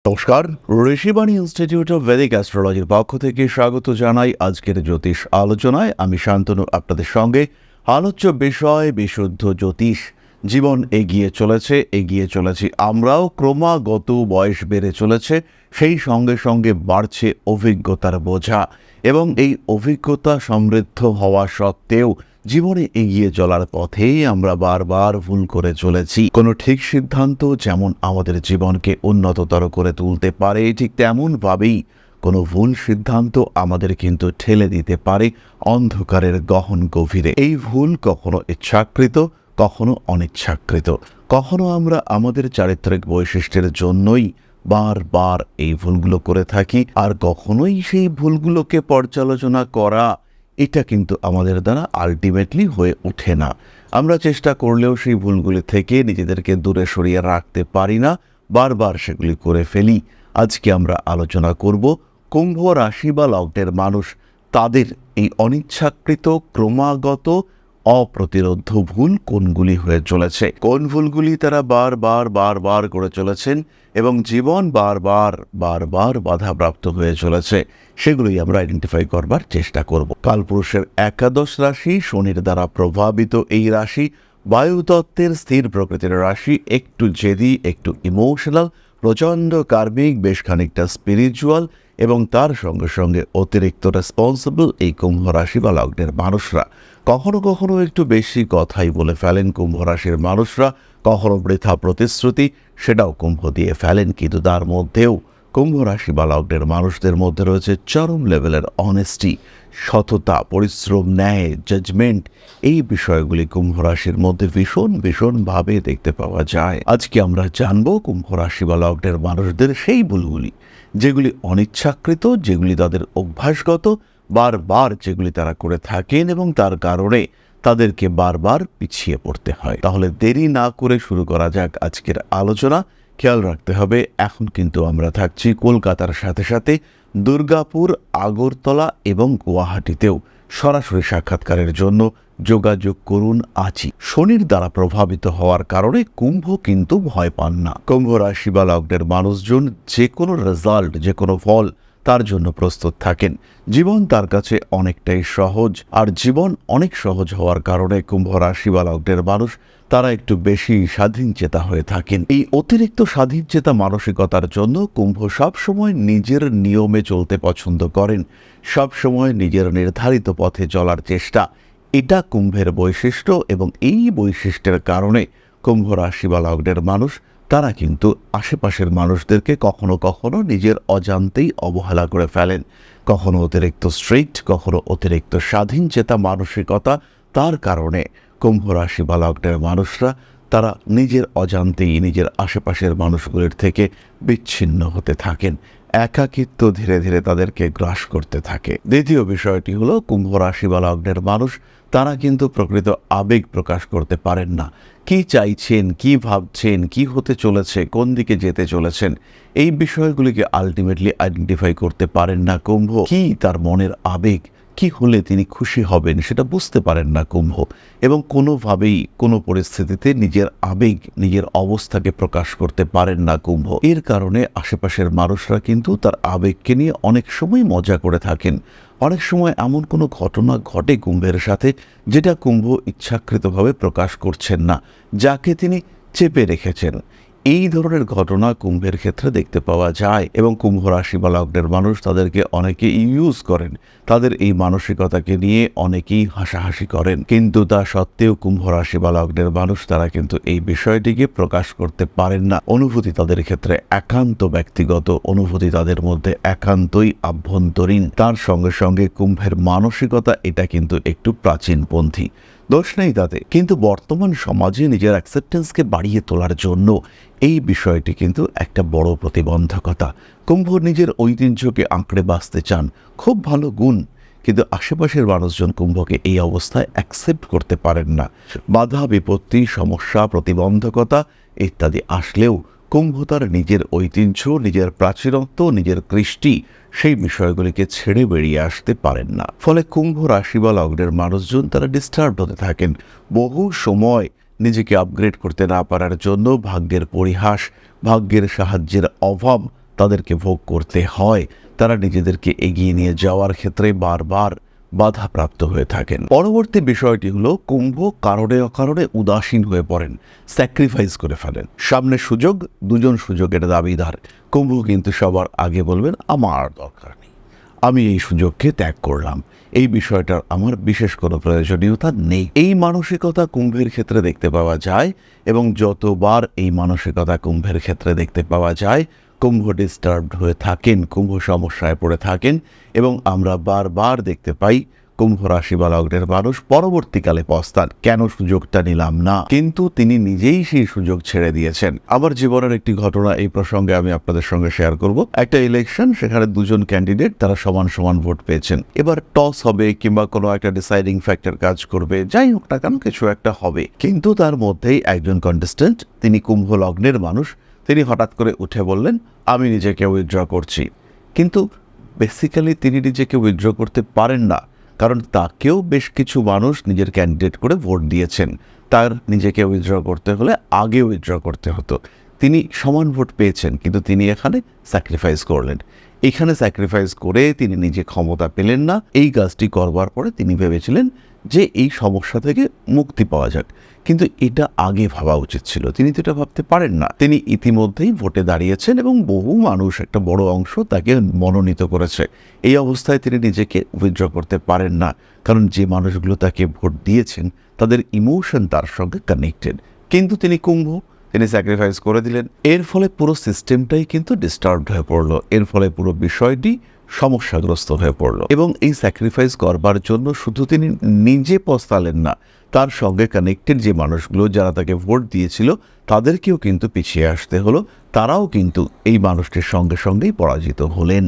নমস্কার, Rishibani institute of Vedic অ্যাস্ট্রোলজির পক্ষ থেকে স্বাগত জানাই আজকের জ্যোতিষ আলোচনায়। আমি শান্তনু আপনাদের সঙ্গে। আলোচ্য বিষয় বিশুদ্ধ জ্যোতিষ। জীবন এগিয়ে চলেছি আমরাও। ক্রমাগত বয়স বেড়ে চলেছে, সেই সঙ্গে সঙ্গে বাড়ছে অভিজ্ঞতার বোঝা, এবং এই অভিজ্ঞতা সমৃদ্ধ হওয়া সত্ত্বেও জীবনে এগিয়ে চলার পথেই আমরা বারবার ভুল করে চলেছি। কোনো ঠিক সিদ্ধান্ত যেমন আমাদের জীবনকে উন্নততর করে তুলতে পারে, ঠিক তেমনভাবেই কোনো ভুল সিদ্ধান্ত আমাদের কিন্তু ঠেলে দিতে পারে অন্ধকারের গহন গভীরে। এই ভুল কখনো ইচ্ছাকৃত, কখনো অনিচ্ছাকৃত। কখনো আমরা আমাদের চারিত্রিক বৈশিষ্ট্যের জন্যই বারবার এই ভুলগুলো করে থাকি, আর কখনোই সেই ভুলগুলোকে পর্যালোচনা করা এটা কিন্তু আমাদের দ্বারা আলটিমেটলি হয়ে ওঠে না। আমরা চেষ্টা করলেও সেই ভুলগুলি থেকে নিজেদেরকে দূরে সরিয়ে রাখতে পারি না, বারবার সেগুলি করে ফেলি। আজকে আমরা আলোচনা করব কুম্ভ রাশি বা লগ্নের মানুষ, তাদের এই অনিচ্ছাকৃত ক্রমাগত অপ্রতিরোধ্য ভুল কোনগুলি হয়ে চলেছে, কোন ভুলগুলি তারা বারবার করে চলেছেন এবং জীবন বারবার বাধাপ্রাপ্ত হয়ে চলেছে, সেগুলোই আমরা আইডেন্টিফাই করবার চেষ্টা করব। কালপুরুষের একাদশ রাশি, শনির দ্বারা প্রভাবিত এই রাশি বায়ুতত্ত্বের স্থির প্রকৃতির রাশি, একটু জেদি, একটু ইমোশনাল, প্রচণ্ড কার্মিক, বেশ খানিকটা স্পিরিচুয়াল এবং তার সঙ্গে সঙ্গে অতিরিক্ত রেসপন্সিবল এই কুম্ভ রাশি বা লগ্নের মানুষরা। কখনো কখনো একটু বেশি কথাই বলে ফেলেন কুম্ভ রাশির মানুষরা, কখনো বৃথা প্রতিশ্রুতি সেটাও কুম্ভ দিয়ে ফেলেন, কিন্তু তার মধ্যেও কুম্ভ রাশি বা লগ্নের মানুষদের মধ্যে রয়েছে চরম লেভেলের অনেস্টি, সততা, পরিশ্রম, ন্যায়, জাজমেন্ট। এই বিষয়গুলি কুম্ভ রাশির মধ্যে ভীষণভাবে দেখতে পাওয়া যায়। আজকে আমরা জানবো কুম্ভ রাশি বা লগ্নের মানুষদের সেই ভুলগুলি যেগুলি অনিচ্ছাকৃত, যেগুলি তাদের অভ্যাসগত, বারবার যেগুলি তারা করে থাকেন এবং তার কারণে তাদেরকে বারবার পিছিয়ে পড়তে হয়। তাহলে দেরি না করে শুরু করা যাক আজকের আলোচনা। খেয়াল রাখতে হবে, এখন কিন্তু আমরা থাকছি কলকাতার সাথে সাথে দুর্গাপুর, আগরতলা এবং গুয়াহাটিতেও। সরাসরি সাক্ষাৎকারের জন্য যোগাযোগ করুন আজই। শনির দ্বারা প্রভাবিত হওয়ার কারণে কুম্ভ কিন্তু ভয় পান না। কুম্ভ রাশি বা লগ্নের মানুষজন যে কোনো রেজাল্ট, যে কোনো ফল তার জন্য প্রস্তুত থাকেন। জীবন তার কাছে অনেকটাই সহজ, আর জীবন অনেক সহজ হওয়ার কারণে কুম্ভ রাশি বা লগ্নের মানুষ তারা একটু বেশি স্বাধীনচেতা হয়ে থাকেন। এই অতিরিক্ত স্বাধীনচেতা মানসিকতার জন্য কুম্ভ সবসময় নিজের নিয়মে চলতে পছন্দ করেন, সবসময় নিজের নির্ধারিত পথে চলার চেষ্টা, এটা কুম্ভের বৈশিষ্ট্য। এবং এই বৈশিষ্ট্যের কারণে কুম্ভ রাশি বা লগ্নের মানুষ তারা কিন্তু আশেপাশের মানুষদেরকে কখনো কখনো নিজের অজান্তেই অবহেলা করে ফেলেন। কখনো অতিরিক্ত স্ট্রিক্ট, কখনো অতিরিক্ত স্বাধীনচেতা মানসিকতা, তার কারণে কুম্ভ রাশি বা লগ্নের মানুষরা তারা নিজের অজান্তেই নিজের আশেপাশের মানুষগুলির থেকে বিচ্ছিন্ন হতে থাকেন। একাকিত্ব ধীরে ধীরে তাদেরকে গ্রাস করতে থাকে। দ্বিতীয় বিষয়টি হলো, কুম্ভ রাশি বা লগ্নের মানুষ তারা কিন্তু প্রকৃত আবেগ প্রকাশ করতে পারেন না। কি চাইছেন, কি ভাবছেন, কি হতে চলেছে, কোন দিকে যেতে চলেছেন, এই বিষয়গুলিকে আলটিমেটলি আইডেন্টিফাই করতে পারেন না কুম্ভ। কি তার মনের আবেগ, কি হলে তিনি খুশি হবেন সেটা বুঝতে পারেন না কুম্ভ, এবং কোনোভাবেই কোনো পরিস্থিতিতে নিজের আবেগ, নিজের অবস্থাকে প্রকাশ করতে পারেন না কুম্ভ। এর কারণে আশেপাশের মানুষরা কিন্তু তার আবেগকে নিয়ে অনেক সময় মজা করে থাকেন। অনেক সময় এমন কোনো ঘটনা ঘটে কুম্ভের সাথে যেটা কুম্ভ ইচ্ছাকৃতভাবে প্রকাশ করছেন না, যাকে তিনি চেপে রেখেছেন। এই ধরনের ঘটনা কুম্ভের ক্ষেত্রে দেখতে পাওয়া যায়, এবং কুম্ভ রাশি বা লগ্নের মানুষ তাদেরকে অনেকে ইউজ করেন। তাদের এই মানসিকতাকে নিয়ে অনেকেই হাসাহাসি করেন, কিন্তু তা সত্ত্বেও কুম্ভ রাশি বা লগ্নের মানুষ তারা কিন্তু এই বিষয়টিকে প্রকাশ করতে পারেন না। অনুভূতি তাদের ক্ষেত্রে একান্ত ব্যক্তিগত, অনুভূতি তাদের মধ্যে একান্তই আভ্যন্তরীণ। তার সঙ্গে সঙ্গে কুম্ভের মানসিকতা এটা কিন্তু একটু প্রাচীনপন্থী, দোষ নেই তাতে, কিন্তু বর্তমান সমাজে নিজের অ্যাকসেপ্টেন্সকে বাড়িয়ে তোলার জন্য এই বিষয়টি কিন্তু একটা বড় প্রতিবন্ধকতা। কুম্ভ নিজের ঐতিহ্যকে আঁকড়ে বাঁচতে চান, খুব ভালো গুণ, কিন্তু আশেপাশের মানুষজন কুম্ভকে এই অবস্থায় অ্যাকসেপ্ট করতে পারেন না। বাধা বিপত্তি, সমস্যা, প্রতিবন্ধকতা ইত্যাদি আসলেও কুম্ভ তার নিজের ঐতিহ্য, নিজের প্রাচীনত্ব, নিজের কৃষ্টি, সেই বিষয়গুলিকে ছেড়ে বেরিয়ে আসতে পারেন না। ফলে কুম্ভ রাশি বা লগ্নের মানুষজন তারা ডিস্টার্ব হতে থাকেন। বহু সময় নিজেকে আপগ্রেড করতে না পারার জন্য ভাগ্যের পরিহাস, ভাগ্যের সাহায্যের অভাব তাদেরকে ভোগ করতে হয়, তারা নিজেদেরকে এগিয়ে নিয়ে যাওয়ার ক্ষেত্রে বারবার বাধাপ্রাপ্ত হয়ে থাকেন। পরবর্তী বিষয়টি হলো কুম্ভ কারণে অকারণে উদাসীন হয়ে পড়েন, স্যাক্রিফাইস করে ফেলেন। সামনে সুযোগ, দুজন সুযোগের দাবিদার। কুম্ভ কিন্তু সবার আগে বলবেন আমার দরকার নেই, আমি এই সুযোগকে ত্যাগ করলাম, এই বিষয়টার আমার বিশেষ কোনো প্রয়োজনীয়তা নেই। এই মানসিকতা কুম্ভের ক্ষেত্রে দেখতে পাওয়া যায়, এবং যতবার এই মানসিকতা কুম্ভের ক্ষেত্রে দেখতে পাওয়া যায়, কুম্ভ ডিস্টার্বড হয়ে থাকেন, কুম্ভ সমস্যায় পড়ে থাকেন, এবং আমরা বারবার দেখতে পাই কুম্ভ রাশি বা লগ্নের মানুষ পরবর্তীকালে পস্তান, কেন সুযোগটা নিলাম না। কিন্তু তিনি নিজেই সেই সুযোগ ছেড়ে দিয়েছেন। আমার জীবনের একটি ঘটনা এই প্রসঙ্গে আমি আপনাদের সঙ্গে শেয়ার করব। একটা ইলেকশন, সেখানে দুজন ক্যান্ডিডেট, তারা সমান সমান ভোট পেয়েছেন। এবার টস হবে কিংবা কোনো একটা ডিসাইডিং ফ্যাক্টর কাজ করবে, যাই হোক না কেন কিছু একটা হবে। কিন্তু তার মধ্যেই একজন কন্টেস্টেন্ট, তিনি কুম্ভ লগ্নের মানুষ, তিনি হঠাৎ করে উঠে বললেন আমি নিজেকে উইথড্র করছি। কিন্তু বেসিক্যালি তিনি নিজেকে উইথড্র করতে পারেন না, কারণ তাকেও বেশ কিছু মানুষ নিজের ক্যান্ডিডেট করে ভোট দিয়েছেন। তার নিজেকে উইথড্র করতে হলে আগে উইথড্র করতে হতো। তিনি সমান ভোট পেয়েছেন, কিন্তু তিনি এখানে স্যাক্রিফাইস করলেন। এখানে স্যাক্রিফাইস করে তিনি নিজে ক্ষমতা পেলেন না। এই কাজটি করবার পরে তিনি ভেবেছিলেন যে এই সমস্যা থেকে মুক্তি পাওয়া যাক, কিন্তু এটা আগে ভাবা উচিত ছিল। তিনি তো এটা ভাবতে পারেন না। তিনি ইতিমধ্যেই ভোটে দাঁড়িয়েছেন এবং বহু মানুষ, একটা বড় অংশ তাকে মনোনীত করেছে। এই অবস্থায় তিনি নিজেকে উইথড্র করতে পারেন না, কারণ যে মানুষগুলো তাকে ভোট দিয়েছেন তাদের ইমোশন তার সঙ্গে কানেক্টেড। কিন্তু তিনি কুম্ভ, তিনি স্যাক্রিফাইস করে দিলেন। এর ফলে পুরো সিস্টেমটাই কিন্তু ডিস্টার্বড হয়ে পড়লো। এর ফলে পুরো বিষয়টি সমস্যাগ্রস্ত হয়ে পড়ল, এবং এই স্যাক্রিফাইস করবার জন্য শুধু তিনি নিজে পস্তালেন না, তার সঙ্গে কানেক্টেড যে মানুষগুলো যারা তাকে ভোট দিয়েছিল তাদেরকেও কিন্তু পিছিয়ে আসতে হলো। তারাও কিন্তু এই মানুষটির সঙ্গে সঙ্গেই পরাজিত হলেন,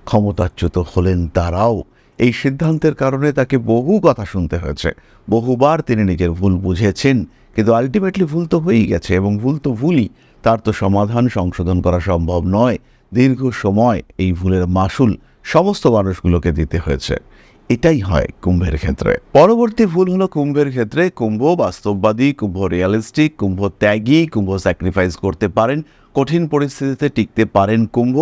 ক্ষমতাচ্যুত হলেন তারাও। এই সিদ্ধান্তের কারণে তাকে বহু কথা শুনতে হয়েছে, বহুবার তিনি নিজের ভুল বুঝেছেন, কিন্তু আলটিমেটলি ভুল তো হয়েই গেছে, এবং ভুল তো ভুলই, তার তো সমাধান সংশোধন করা সম্ভব নয়। দীর্ঘ সময় এই ভুলের মাসুল সমস্ত মানুষগুলোকে দিতে হয়েছে। এটাই হয় কুম্ভের ক্ষেত্রে। পরবর্তী ভুল হলো কুম্ভের ক্ষেত্রে, কুম্ভ বাস্তববাদী, কুম্ভ রিয়ালিস্টিক, কুম্ভ ত্যাগী, কুম্ভ স্যাক্রিফাইস করতে পারেন, কঠিন পরিস্থিতিতে টিকতে পারেন কুম্ভ,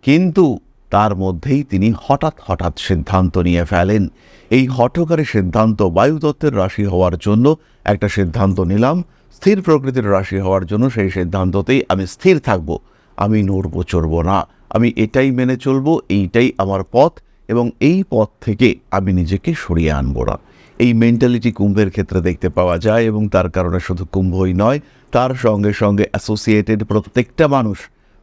কিন্তু তার মধ্যেই তিনি হঠাৎ সিদ্ধান্ত নিয়ে ফেলেন। এই হঠকারী সিদ্ধান্ত, বায়ুতত্ত্বের রাশি হওয়ার জন্য একটা সিদ্ধান্ত নিলাম, স্থির প্রকৃতির রাশি হওয়ার জন্য সেই সিদ্ধান্ততেই আমি স্থির থাকব, আমি নড়ব চড়ব না, আমি এটাই মেনে চলবো, এইটাই আমার পথ, এবং এই পথ থেকে আমি নিজেকে সরিয়ে আনব না। এই মেন্টালিটি কুম্ভের ক্ষেত্রে দেখতে পাওয়া যায়, এবং তার কারণে শুধু কুম্ভই নয়, তার সঙ্গে সঙ্গে অ্যাসোসিয়েটেড প্রত্যেকটা মানুষ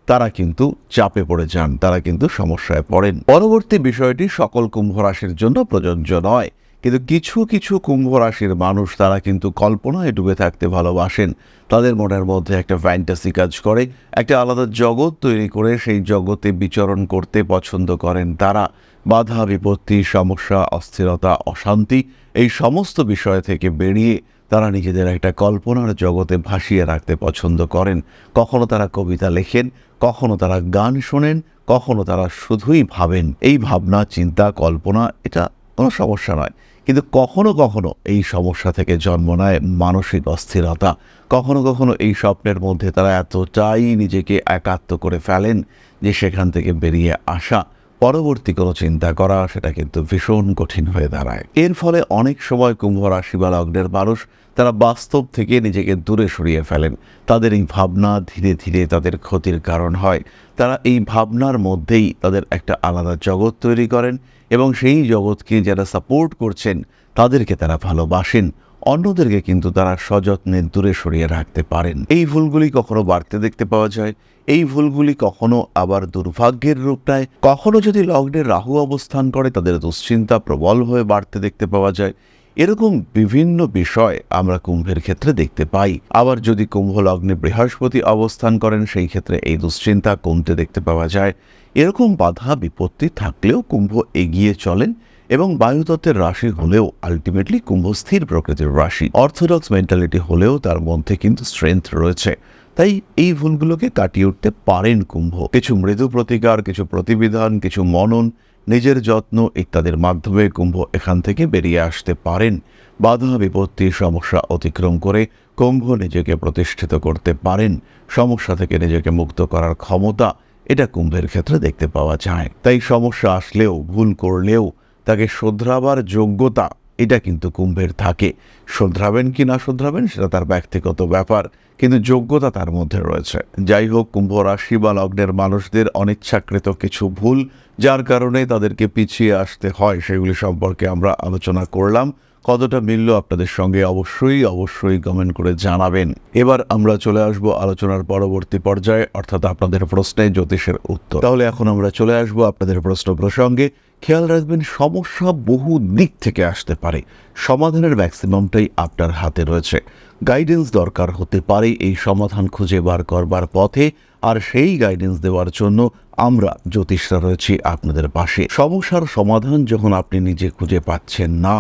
তারা কিন্তু চাপে পড়ে যান, তারা কিন্তু সমস্যায় পড়েন। পরবর্তী বিষয়টি সকল কুম্ভ রাশির জন্য প্রযোজ্য নয়, কিন্তু কিছু কিছু কুম্ভ রাশির মানুষ তারা কিন্তু কল্পনায় ডুবে থাকতে ভালোবাসেন। তাদের মনের মধ্যে একটা ফ্যান্টাসি কাজ করে, একটা আলাদা জগৎ তৈরি করে সেই জগতে বিচরণ করতে পছন্দ করেন তারা। বাধা বিপত্তি, সমস্যা, অস্থিরতা, অশান্তি, এই সমস্ত বিষয় থেকে বেরিয়ে তারা নিজেদের একটা কল্পনার জগতে ভাসিয়ে রাখতে পছন্দ করেন। কখনো তারা কবিতা লেখেন, কখনো তারা গান শোনেন, কখনো তারা শুধুই ভাবেন। এই ভাবনা, চিন্তা, কল্পনা, এটা কোনো সমস্যা নয়, কিন্তু কখনো কখনো এই সমস্যা থেকে জন্ম নেয় মানসিক অস্থিরতা। কখনো কখনো এই স্বপ্নের মধ্যে তারা এতটাই নিজেকে একাত্ম করে ফেলেন যে সেখান থেকে বেরিয়ে আসা, পরবর্তী কোনো চিন্তা করা, সেটা কিন্তু ভীষণ কঠিন হয়ে দাঁড়ায়। এর ফলে অনেক সময় কুম্ভ রাশি বা লগ্নের মানুষ তারা বাস্তব থেকে নিজেকে দূরে সরিয়ে ফেলেন। তাদের এই ভাবনা ধীরে ধীরে তাদের ক্ষতির কারণ হয়। তারা এই ভাবনার মধ্যেই তাদের একটা আলাদা জগৎ তৈরি করেন, এবং সেই জগৎকে যারা সাপোর্ট করছেন তাদেরকে তারা ভালোবাসেন, অন্যদেরকে কিন্তু তারা সযত্নে দূরে সরিয়ে রাখতে পারেন। এই ভুলগুলি কখনো বাড়তে দেখতে পাওয়া যায়, এই ভুলগুলি কখনো আবার দুর্ভাগ্যের রূপ নেয়। কখনো যদি লগ্নে রাহু অবস্থান করে তাদের দুশ্চিন্তা প্রবল হয়ে বাড়তে দেখতে পাওয়া যায়। এরকম বিভিন্ন বিষয় আমরা কুম্ভের ক্ষেত্রে দেখতে পাই। আবার যদি কুম্ভ লগ্নে বৃহস্পতি অবস্থান করেন সেই ক্ষেত্রে এই দুশ্চিন্তা কমতে দেখতে পাওয়া যায়। এরকম বাধা বিপত্তি থাকলেও কুম্ভ এগিয়ে চলেন, এবং বায়ুতত্ত্বের রাশি হলেও আলটিমেটলি কুম্ভ স্থির প্রকৃতির রাশি। অর্থোডক্স মেন্টালিটি হলেও তার মধ্যে কিন্তু স্ট্রেংথ রয়েছে, তাই এই ভুলগুলোকে কাটিয়ে উঠতে পারেন কুম্ভ। কিছু মৃদু প্রতিকার, কিছু প্রতিবিধান, কিছু মনন, নিজের যত্ন ইত্যাদির মাধ্যমে কুম্ভ এখান থেকে বেরিয়ে আসতে পারেন। বাধা বিপত্তি, সমস্যা অতিক্রম করে কুম্ভ নিজেকে প্রতিষ্ঠিত করতে পারেন। সমস্যা থেকে নিজেকে মুক্ত করার ক্ষমতা এটা কুম্ভের ক্ষেত্রে দেখতে পাওয়া যায়। তাই সমস্যা আসলেও, ভুল করলেও তাকে শোধরাবার যোগ্যতা এটা কিন্তু কুম্ভের থাকে। শোধরাবেন কি না শোধরাবেন সেটা তার ব্যক্তিগত ব্যাপার, কিন্তু যোগ্যতা তার মধ্যে রয়েছে। যাই হোক, কুম্ভ রাশি বা লগ্নের মানুষদের অনিচ্ছাকৃত কিছু ভুল যার কারণে তাদেরকে পিছিয়ে আসতে হয়, সেগুলি সম্পর্কে আমরা আলোচনা করলাম। কতটা মিলল আপনাদের সঙ্গে অবশ্যই কমেন্ট করে জানাবেন। এবার আমরা চলে আসব আলোচনার পরবর্তী পর্যায়ে, অর্থাৎ আপনাদের প্রশ্নে জ্যোতিষের উত্তর। তাহলে এখন আমরা চলে আসব আপনাদের প্রশ্ন প্রসঙ্গে। খেয়াল রাখবেন, সমস্যা বহু দিক থেকে আসতে পারে, সমাধানের ম্যাক্সিমামটাই আপনার হাতে রয়েছে। গাইডেন্স দরকার হতে পারে এই সমাধান খুঁজে বার করবার পথে, আর সেই গাইডেন্স দেওয়ার জন্য আমরা জ্যোতিষরা রয়েছি আপনাদের পাশে। সমস্যার সমাধান যখন আপনি নিজে খুঁজে পাচ্ছেন না,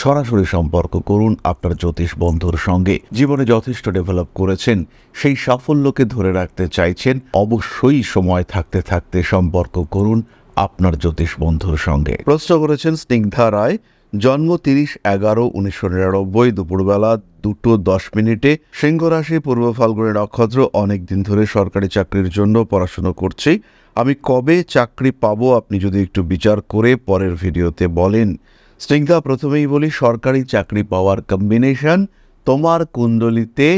সরাসরি সম্পর্ক করুন আপনার জ্যোতিষ বন্ধুর সঙ্গে। জীবনে যথেষ্ট ডেভেলপ করেছেন, সেই সাফল্যকে ধরে রাখতে চাইছেন, অবশ্যই সময় থাকতে থাকতে সম্পর্ক করুন আপনার জ্যোতিষ বন্ধুর সঙ্গে। প্রশ্ন করেছেন স্নিগ্ধা রায়, জন্ম 30/11/1999, দুপুরবেলা 2:10, সিংহ রাশি, পূর্ব ফাল্গুনী নক্ষত্র। অনেকদিন ধরে সরকারি চাকরির জন্য পড়াশুনো করছি, আমি কবে চাকরি পাবো আপনি যদি একটু বিচার করে পরের ভিডিওতে বলেন। স্নিগ্ধা, প্রথমেই বলি, সরকারি চাকরি পাওয়ার কম্বিনেশন তোমার কুণ্ডলিতে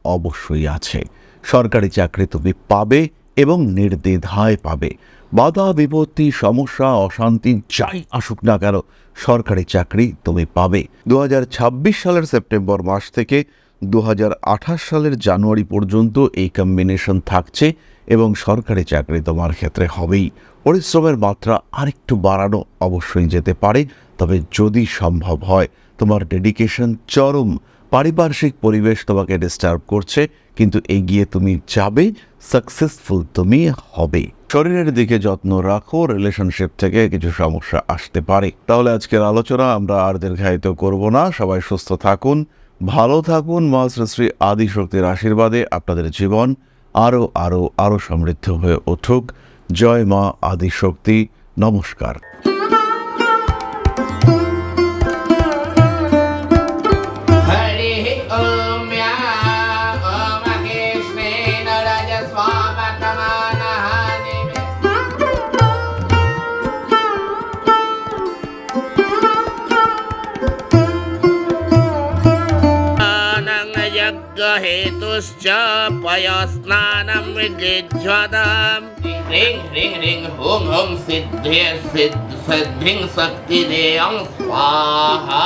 অবশ্যই আছে। সরকারি চাকরি তুমি পাবে এবং নির্দ্বিধায় পাবে। বাধা বিপত্তি, সমস্যা, অশান্তি যাই আসুক না কেন, সরকারি চাকরি তুমি পাবে। 2026 সালের সেপ্টেম্বর মাস থেকে 2028 সালের জানুয়ারি পর্যন্ত এই কম্বিনেশন থাকছে এবং সরকারি চাকরি তোমার ক্ষেত্রে হবেই। পরিশ্রমের মাত্রা আরেকটু বাড়ানো অবশ্যই যেতে পারে, তবে যদি সম্ভব হয়। তোমার ডেডিকেশন চরম। পারিপার্শ্বিক পরিবেশ তোমাকে ডিস্টার্ব করছে, কিন্তু এগিয়ে তুমি যাবে, সাকসেসফুল তুমি হবে। শরীরের দিকে যত্ন রাখো, রিলেশনশিপ থেকে কিছু সমস্যা আসতে পারে। তাহলে আজকের আলোচনা আমরা আর দীর্ঘায়িত করব না। সবাই সুস্থ থাকুন, ভালো থাকুন। মা শ্রী শ্রী আদিশক্তির আশীর্বাদে আপনাদের জীবন আরও আরও আরও সমৃদ্ধ হয়ে উঠুক। জয় মা আদিশক্তি। নমস্কার। हेतुश्च पयस्नानं विद्युज्वदां ह्रीं ह्रीं ह्रीं हुं हुं सिद्धिं शक्तिदेयं स्वाहा।